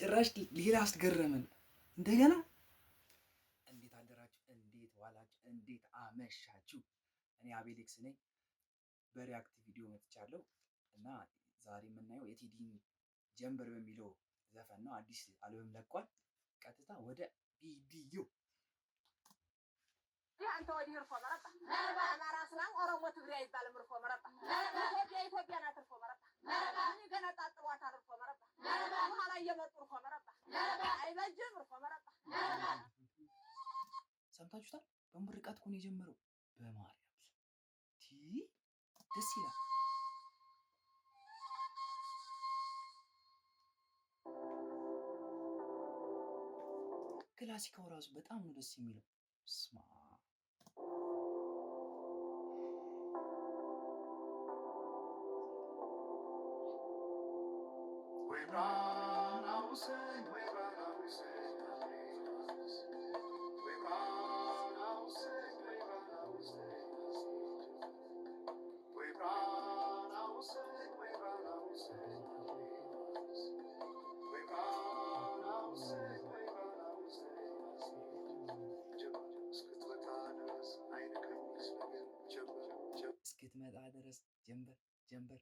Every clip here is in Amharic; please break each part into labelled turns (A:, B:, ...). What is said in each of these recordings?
A: ጭራሽ ሌላ አስገረመን እንደገና። እንዴት አደራችሁ? እንዴት ዋላችሁ? እንዴት አመሻችሁ? እኔ አቤሌክስ ነኝ። በሪያክት ቪዲዮ መጥቻለሁ እና ዛሬ የምናየው የቴዲን ጀንበር በሚለው ዘፈን ነው። አዲስ አልበም ለቋል። ቀጥታ ወደ ቪዲዮ።
B: አንተ ወዲህ እርፎ መረጣ አማራ ስላም ኦሮሞ ትግሬ አይባልም። እርፎ መረጣ ኢትዮጵያ ናት። እርፎ መረጣ እኔ ገና ጣጥሯታል። እርፎ መረጣ በኋላ እየመጡ እርፎ መረጣ አይበጅም። እርፎ መረጣ
A: ሰምታችሁታል። በምርቃት እኮ ነው የጀመረው። በማርያም ደስ ይላል። ክላሲካው ራሱ በጣም ነው ደስ የሚለው። ስማ እስክትመጣ ድረስ ጀንበር ጀንበር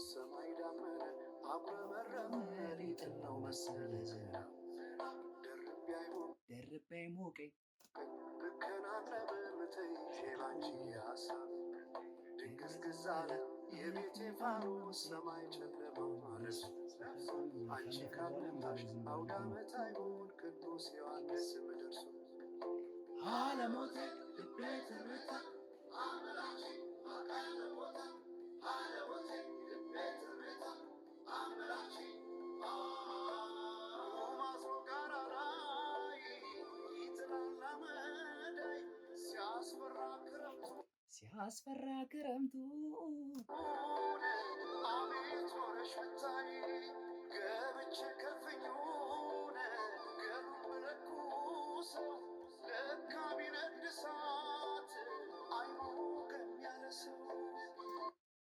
C: ሰማይ ዳመነ አጉረመረመ ሊጥል ነው መሰለ ዝናብ
A: ደርቤ ሞቀኝ
C: ብከናነብ ምትይዤ ባንቺ ሀሳብ ድንግዝግዝ አለ የቤቴ ፋኖስ ሰማይ ጨለማው ማለት አንቺ ካልመጣሽ አውደ ዓመት አይሆን ቅዱስ ዮሐንስ ምደርሱ አለሞቴ ልቤ ትርታ አምላኬ አቃለ ቦታ አለሞቴ ልቤ ትርታ አምላኬ ማስሮ ጋራ ላይ ይጥላላ መዳይ ሲያስፈራ ክረምቱ አቤት ሆነሽ ብታይ ገብቼ ከፍኙን ገሉን ብለኩሰው ለካ ቢነድ እሳት አይሞቅም ያለ ሰው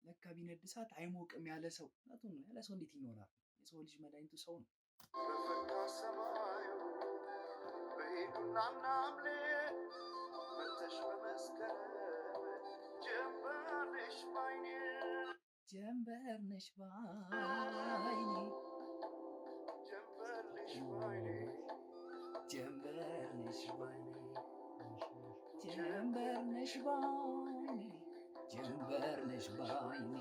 A: ለካ ቢነድ እሳት አይሞቅም ያለ ሰው። እውነቱን ነው። ያለ ሰው እንዴት ይኖራል? የሰው ልጅ መድኃኒቱ ሰው ነው።
C: በፈካ ሰማዩ በሄዱና ምናምሌ መተሽ በመስከረም ጀንበር ነሽ ባይኔ
A: ጀንበር ነሽ ባይኔ
C: ጀንበር ነሽ ባይኔ
A: ጀንበር ነሽ ባይኔ ጀንበር ነሽ ባይኔ ጀንበር ነሽ ባይኔ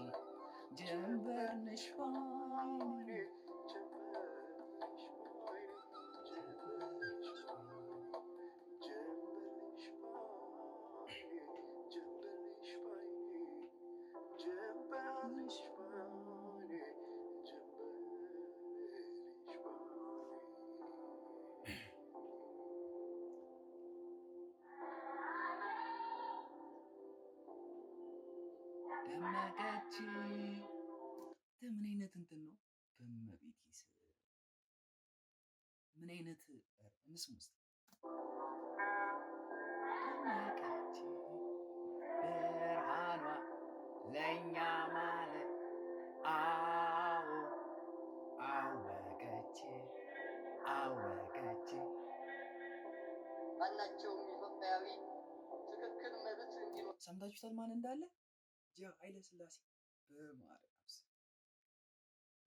A: ጀንበር ነሽ ባይኔ ደመቀች። ምን አይነት እንትን ነው? በመቤቴስ ምን አይነት እንስም ውስጥ ደመቀች ብርሃኗ ለእኛ ማለት አዎ አወቀች አወቀች።
B: ማናቸውም ኢትዮጵያዊ ትክክል መብት እንዲኖር
A: ሰምታችሁታል። ማን እንዳለ ኃይለ ሥላሴ በማርያም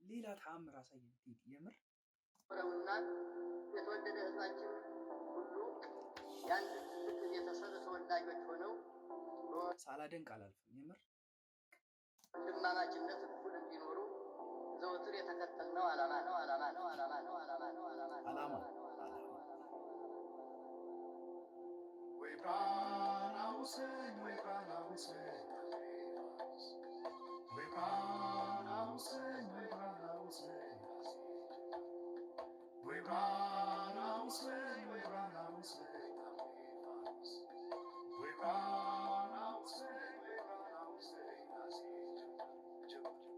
A: ሌላ ተአምር አሳየን። የምር
B: ረውና የተወደደ ሕዝባችን ሁሉ የአንድ ትልቅ ቤተሰብ ተወላጆች ሆነው
A: ሳላደንቅ አላልፍም። የምር
B: ወንድማማችነት እኩል እንዲኖሩ ዘወትር የተከተልነው ዓላማ ነው። ወይ
C: ባናውሰኝ ወይ ባናውሰኝ ወይ ባናውሰኝ ወይ ባናውሰኝ ወይ ባናውሰኝ ወይ ባናውሰኝ ወይ ባናውሰኝ ወይ ባናውሰኝ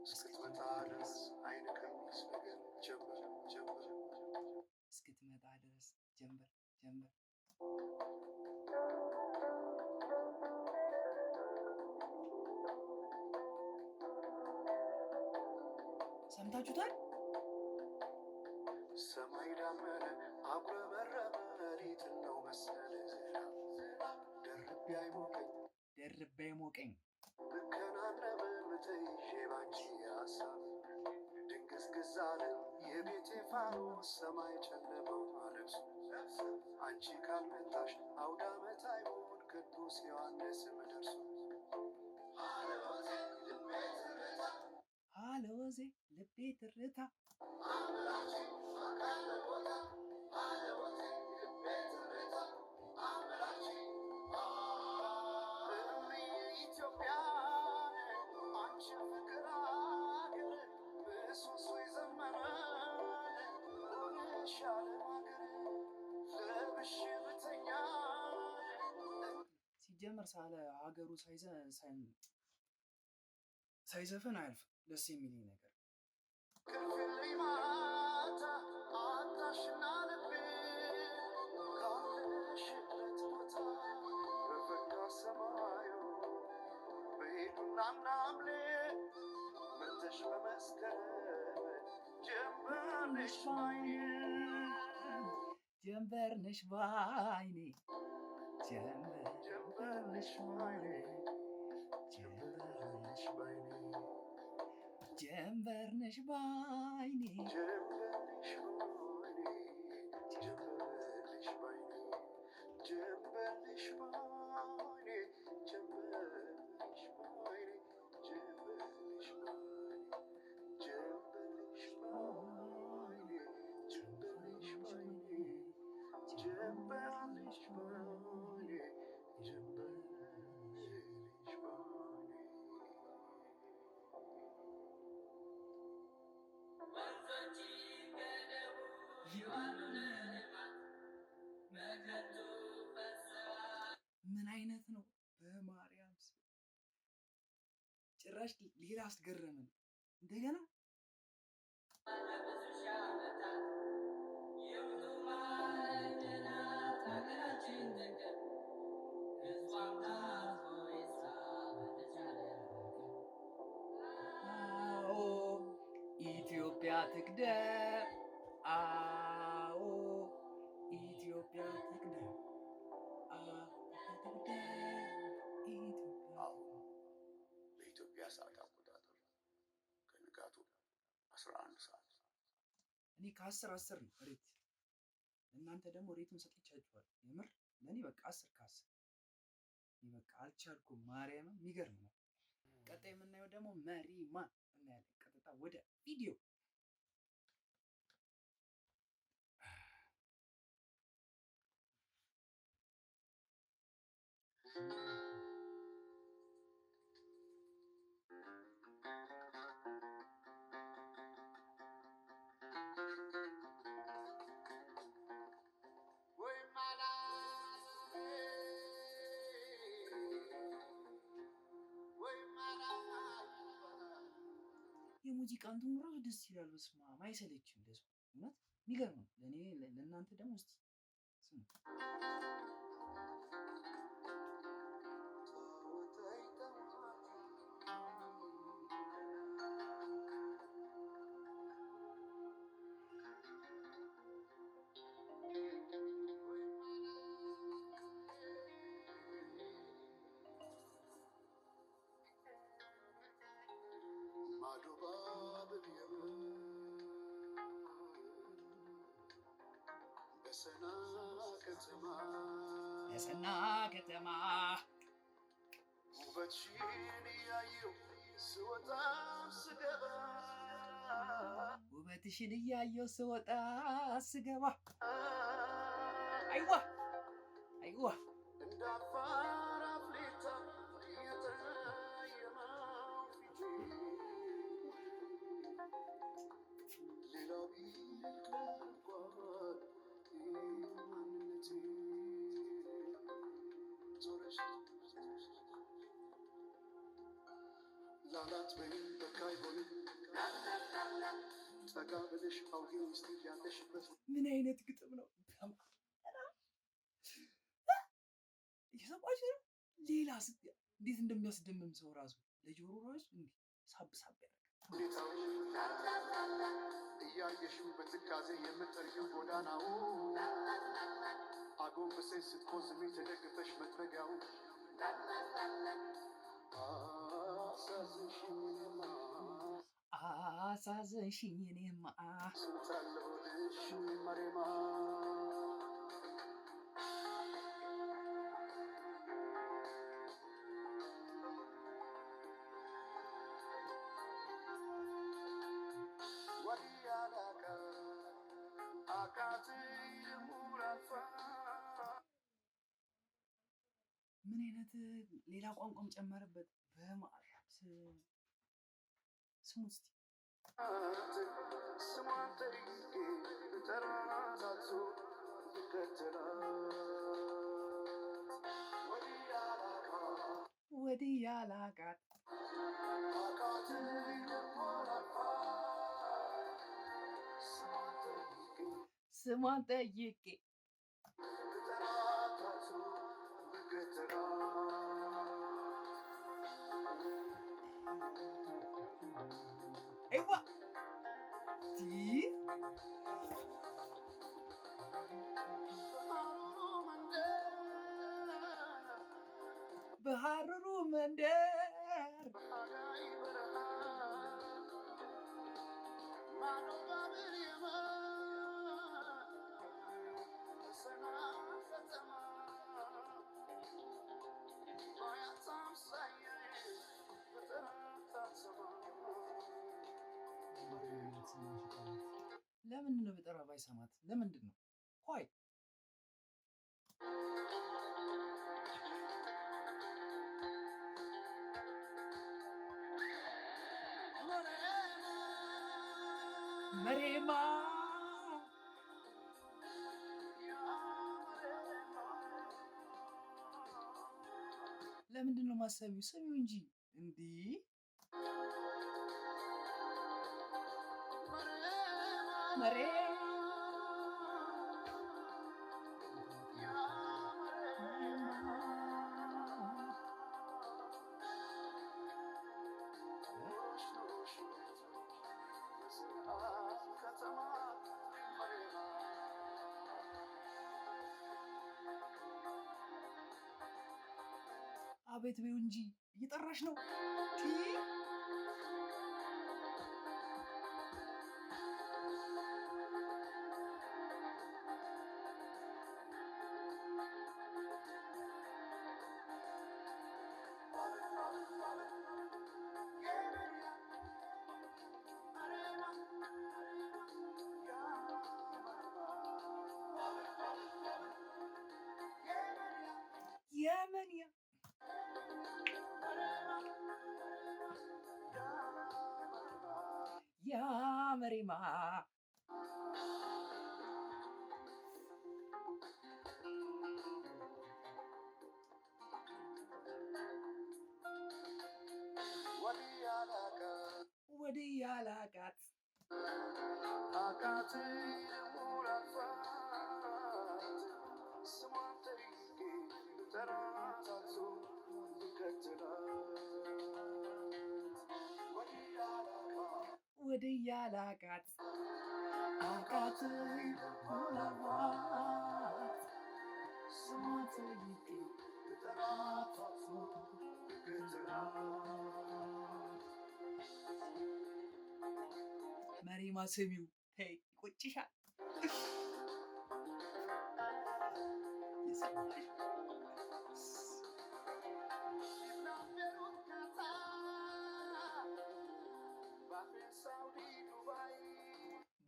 C: እስክትመጣ ድረስ አይን ከሚስ ነገር ጀምር
A: እስክትመጣ ድረስ ጀምበር ሰምታችሁታል?
C: ሰማይ ዳመነ አጉረመረመ ሌሊት ነው መሰለ
A: ደርቤ አይሞቀኝ
C: ብከናነብ ምትይዤ ባንቺ ሀሳብ ድንግዝግዝ አለ የቤቴ ፋኖስ ሰማይ ጨለመው አለብሱ አንቺ ካልመጣሽ አውደ ዓመት አይሆን ቅዱስ ዮሐንስ ምደርሱ
A: ሃሎዜ ልቤ ትርታ
C: ኢትዮጵያ አንቺ ፍቅር አገር ምሰሶ የዘመረ ሆነሻል ሀገር ለብሽ ብተኛ
A: ሲጀመር ሳለ ሀገሩ ሳይዘፈን አያልፍም። ደስ የሚለኝ ነገር
C: ክፍል ማታ አጣሽና ልቤ ካለሽበት ቦታ በፈካ ሰማዩ በሄዱና ምናምሌ መተሽ በመስከረም ጀንበርሽ ባይኔ
A: ጀንበርነሽ ባይኔ
C: ጀንበርሽ ባይኔ ጀንበርሽ ባይኔ
A: ጀንበርነሽ ባይኔ
C: ጀንበርሽ ባይኔ ጀንበርሽ ባይኔ ጀንበርሽ ባይኔ ጀንበርሽ ባይኔ ጀንበርሽ ባይኔ ጀንበርሽ ባይኔ ጀንበርሽ ባይኔ ጀንበርሽ ባይኔ ጀንበርሽ ባይኔ
A: ምን አይነት ነው? በማርያም ስም ጭራሽ ሌላ አስገረምን። እንደገና አዎ ኢትዮጵያ ትቅደም። አዎ ኢትዮጵያ ትቅደም።
C: በኢትዮጵያ ሰዓት አቆጣጠር ከንጋቱ 11 ሰዓት
A: እኔ ከ10 ነው ሬት። እናንተ ደግሞ ሬቱን ሰጥቻችኋል። የምር ለእኔ በቃ 10 ከ10 በቃ አልቻልኩም። ማርያምን የሚገርም ነው። ቀጣይ የምናየው ደግሞ መሪማ እናያለን። ቀጥታ ወደ ቪዲዮ የሙዚቃ እንትኑ ራሱ ደስ ይላል። በስመ አብ አይሰለችም። ደስ እውነት የሚገርም ነው። ለእኔ ለእናንተ ደግሞ እስኪ ስሙ። በሰና ከተማ
C: ውበትሽን እያየሁ ስወጣ ስገባ
A: ውበትሽን እያየሁ ስወጣ ስገባ አይዋ አይዋ
C: እንደ አፋር አፍሌታ የጠየመው ፊቴ ሌላው ቢቀር እንኳን ማንነቴ ዞረሽ ላላት በይም በቃ አይሆንም ጠጋ ብለሽ አውጌ ውስጥ ያለሽበት
A: ምን አይነት ግጥም ነው? ቋንቋሽ ነው። ሌላ እንዴት እንደሚያስደምም ሰው ራሱ ለጆሮ ራሱ እንዲህ ሳብ ሳብ
C: ያደርጋል። እያየሽው በትካዜ የምትጠርጊው ጎዳናው አጎንብሰሽ ስትቆዝሚ ተደግፈሽ መጥረጊያው
A: አሳዘንሽኝ እኔማ
C: ስንታለሁልሽ መሬማ
A: ምን አይነት ሌላ ቋንቋም ጨመረበት። በማርያም ስሙት እስቲ
C: ስሟን ጠይቄ ብጠራታቱ
A: ወዲህ ያላቃት ስሟን ጠይቄ አይዋ በሐረሩ መንደር ለምንድን ነው በጠራ ባይሰማት? ለምንድን ነው ሆይ መሬማ ለምንድን ነው ማሰቢው? ስሚው እንጂ እንዲህ መሬማ አቤት በይው እንጂ እየጠራሽ ነው። የመንያ ያ መሬማ ወዲህ ያላቃት ወዲህ ያላቃት አቃት ሆላባት ስሟን ጠይቄ ብጠራታት መሬማ ስሚው ተይ ይቆጭሻል።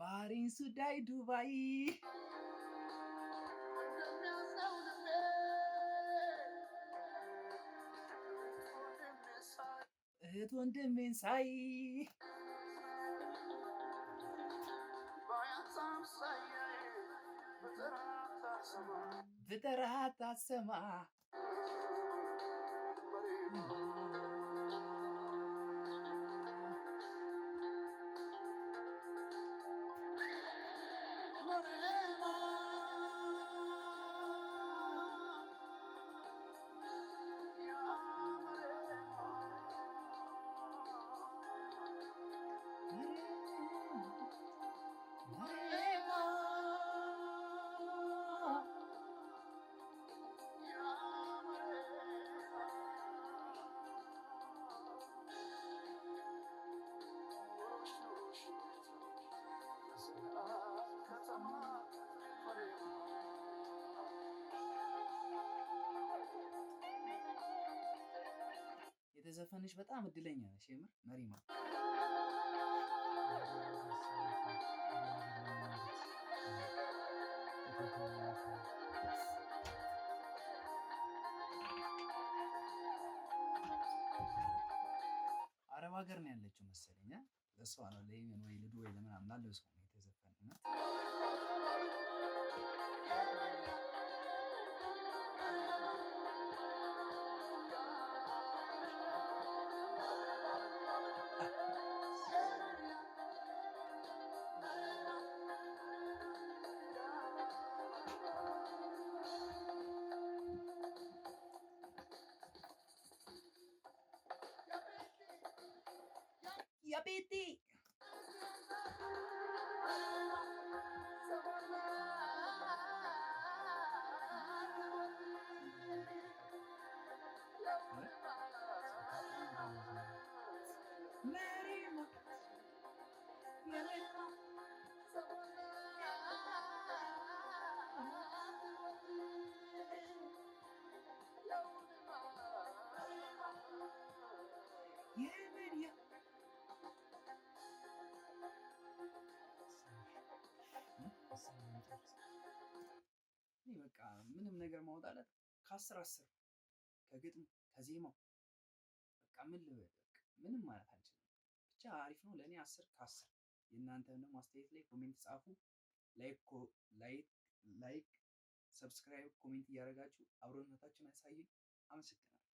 A: ባህሬን ሱዳይ ዱባይ እህት ወንድሜን ሳይ ብጠራት አትሰማ በዘፈንሽ በጣም እድለኛ ነሽ የምር መሪማ። አረብ ሀገር ነው ያለችው መሰለኝ። ለእሷ ነው ለየመን ወይ ለዱባይ ለምናምን ላለው ሰው ነው የተዘፈነ። يا بيتي በቃ ምንም ነገር ማውጣለት ከ10 ከግጥም ከዜማው በቃ ምን ልበል ምንም ማለት አልችልም። ብቻ አሪፍ ነው ለእኔ 10 ከ10። የእናንተን ደግሞ አስተያየት ላይ ኮሜንት ጻፉ። ላይክ ሰብስክራይብ ኮሜንት እያደረጋችሁ አብሮነታችሁን አሳዩኝ። አመሰግናለሁ።